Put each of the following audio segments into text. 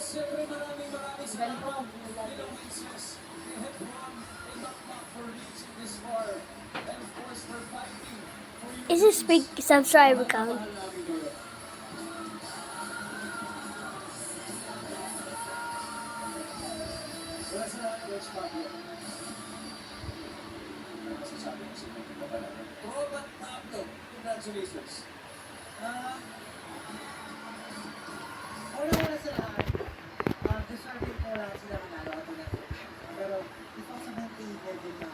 Siyempre maraming salamat. Ninong Princess, we have won a knockback for reaching this far. And of course, for fighting for your Is this big subscriber count? mahal namin kayo. Wala sa lahat, Coach Fabio. Masasabi ko sa inyo, Robert Pablo, congratulations. Una sa lahat, deserving ko lang sila manalo ako na. Pero, ito sa mental level na.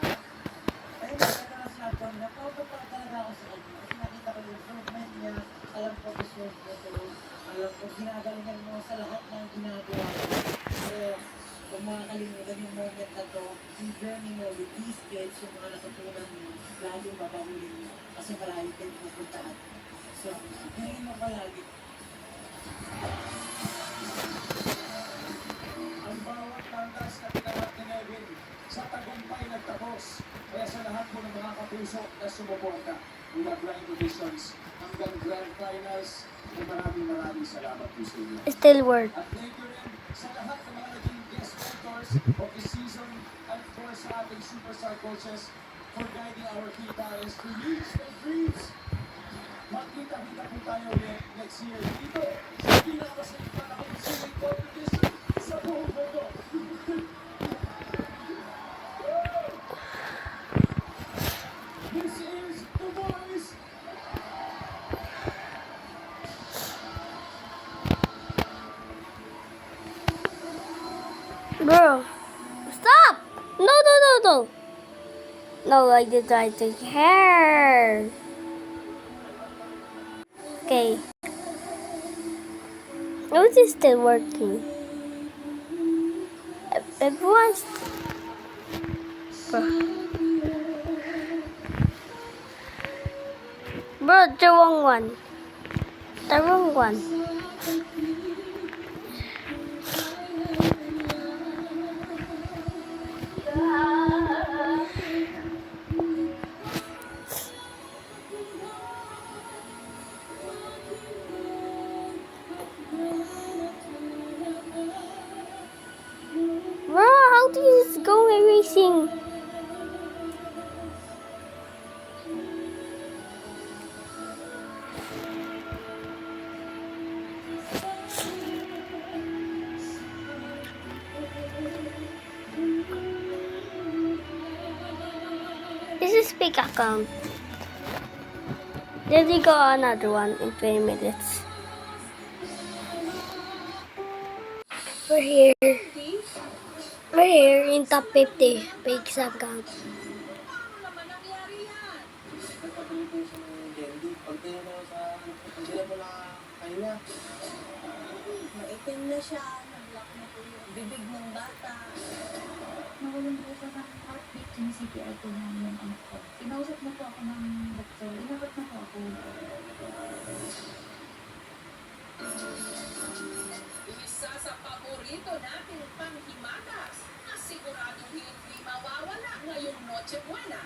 Ayun, talaga na sinabi ko, napapapa talaga ako sa kanya. Kasi nakita ko yung improvement niya. Alam ko deserve niya ito. Alam ko ginagalingan mo sa lahat ng ginagawa ko. Pero, kung makakalimutan yung moment na to, yung journey mo with these kids, yung mga natutunan mo, laging babahulin mo. Kasi marami kayo pupuntaan. So, hindi mo palagi. Ang bawat tangkas na tinawag ni Nevin sa tagumpay nagtapos. Kaya sa lahat po ng mga kapuso na sumuporta mula blind auditions hanggang grand finals, ay maraming salamat po sa inyo. Still work. At thank you rin sa lahat ng mga naging guest mentors of the season and of course sa ating superstar coaches for guiding our key talents to reach their dreams. Magkita-kita po tayo ulit next year dito sa pinakamasayang panahon ng swimming competition sa buong mundo. This is The Voice. Bro, stop! No, no, no, no. No, I did try to hair. Okay. How is this still working? Everyone's... Bro, the wrong one. The wrong one. Bro, how do you go erasing? This is fake account. Then we go another one in 20 minutes. We're here. We're here in top 50 fake account. Maitim na siya, nag-lock na po yung bibig ng bata. Nawalan po siya ng heartbeat, yung CPR po namin yung anak ko. Inausap na po ako ng doktor, inabot na po ako. Isa sa paborito nating panghimagas na siguradong hindi mawawala ngayong Noche Buena.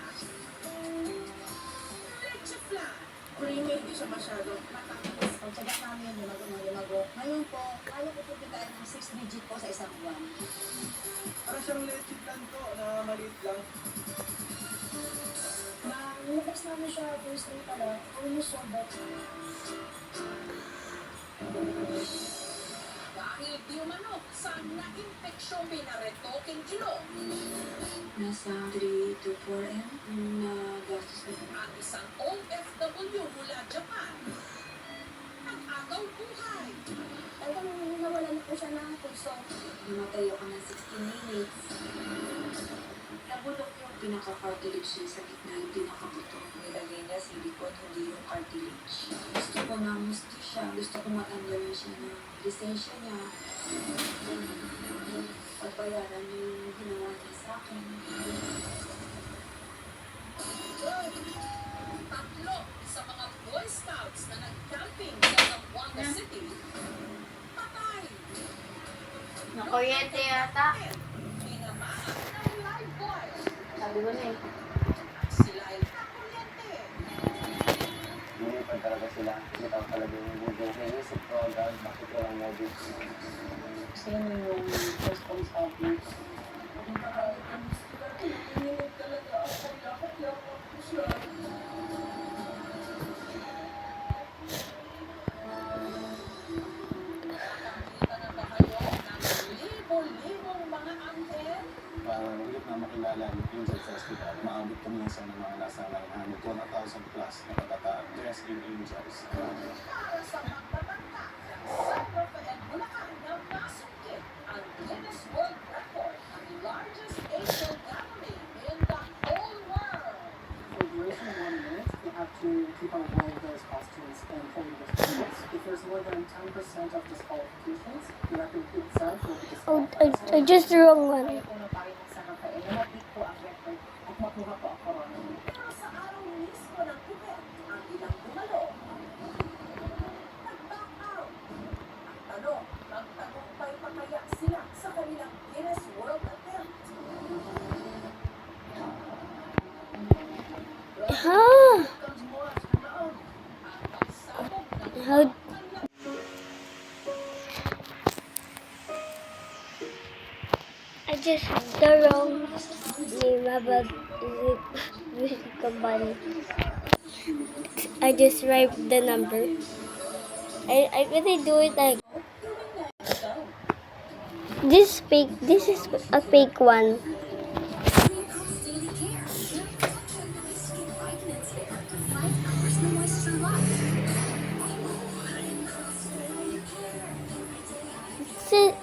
Leche flan. Creamy, hindi siya masyado matamis. Pagtsagat namin yung lumago. Ngayon po, kaya ko po bigay ng 6 digit po sa isang buwan. Para siyang leche plan ko na maliit lang. Nilabas namin siya first day pala, almost so bad. Dahil di umano sa na-infeksyong pinaretoking ilong Nasa 3 to 4 M na gastos ko. at isang OFW mula Japan. Ang agaw buhay. Talagang nawala na po siya ng pulso. Namatay ako ng 16 minutes. Nabulok yung pinaka-cartilage niya sa gitna, yung pinaka-buto. Nilagay niya silicone, hindi yung cartilage. Gusto ko na musti siya. Gusto ko matanggal na siya ng lisensya niya. Pagbayaran yung ginawa niya sa akin. Tatlo sa mga Boy Scouts na nag-camping sa Zamboanga City. Patay. Nakuryente yata. Tinamaan ng live wire. Sabi ko na eh. Sila ay nakuryente. Lumipad talaga sila. Kita ko talaga yung buong inisip ko agad bakit walang mobile. Sila na yung first police outbreak. Nakakita na ba kayo ng libo-libong mga anghel? Parang ulit na makilala yung Angel Festival. Maabot kami sa mga nasa 900,000 plus na kabataan dressed in angels. Para sa magtatanda ng San Rafael, Bulacan na masungkit ang Guinness World Record, ang largest angel gathering in the whole world. For duration of 1 minute, you have to keep on wearing those costumes and holding those costumes. If there's more than 10% of disqualifications, the record itself will be Oh, disqualified. I just the wrong one. Kaya po ng bayan ng San Rafael na mag-beat po ang record at makuha po ang corona. Sa araw mismo ng event, ang ilang dumalo, nag-back out. Ang tanong, magtagumpay pa kaya sila sa kanilang Guinness World attempt? Huh? Comes more after round. Ang pagsabog ng How? I just the wrong name about the company. I just write the number. I really do it like this fake. This is a fake one.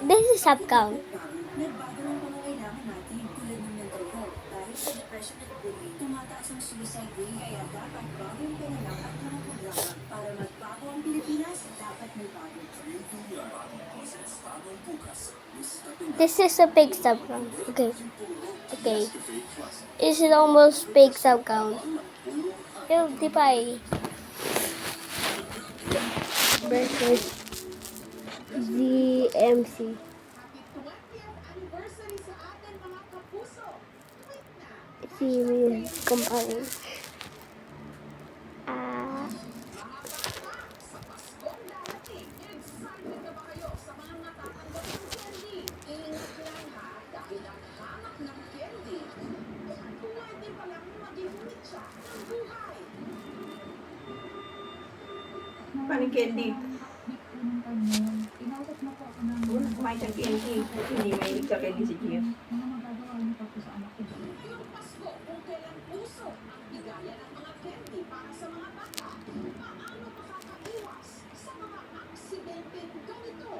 This is up count. Nagbago ang pangangailangan natin tulad ng mental health. Dahil sa depression at bullying, tumataas ang suicide rate. Kaya dapat bago ang pangalang at mga programa. Para magbago ang Pilipinas, dapat may bago. This is a fake sub count. Okay. Okay. Is it almost fake sub count? Ew, di ba eh? Versus DMC. Happy 20th anniversary sa atin mga kapuso! Wait na! Si company. Mga bata, sa Paskong darating, excited na ba kayo sa mga natatanggap ng candy? Ingat lang ha, dahil ang hamak ng candy, pwede palang maging mitya ng buhay. Paano candy? Kumain siyang candy. Hindi mahilig sa candy si Gia. Yung Pasko, kung kailan uso ang bigayan ng mga candy para sa mga bata, paano makakaiwas sa mga aksidenteng ganito?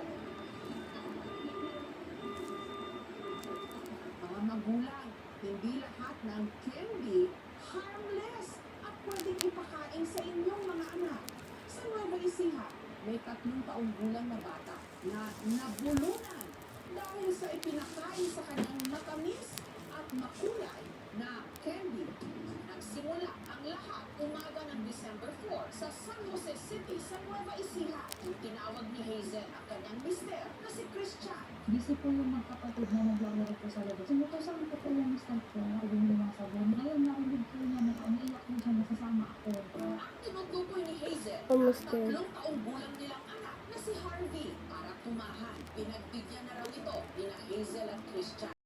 Mga magulang, hindi lahat ng candy harmless at pwedeng ipakain sa inyong mga anak. Sa Nueva Ecija, may 3 taong gulang na bata na nabulunan dahil sa ipinakain sa kanyang matamis at makulay na candy. Nagsimula ang lahat umaga ng December 4 sa San Jose City sa Nueva Ecija. Tinawag ni Hazel ang kanyang mister na si Christian. Busy po yung magkapatid na naglalaro po sa labas. Sinutosan ko po yung mister ko na yung mga sabon. Ngayon narinig po niya na umiiyak po siya, nasasama ako. Ang tinutukoy ni Hazel, Almost ang there. 3 taong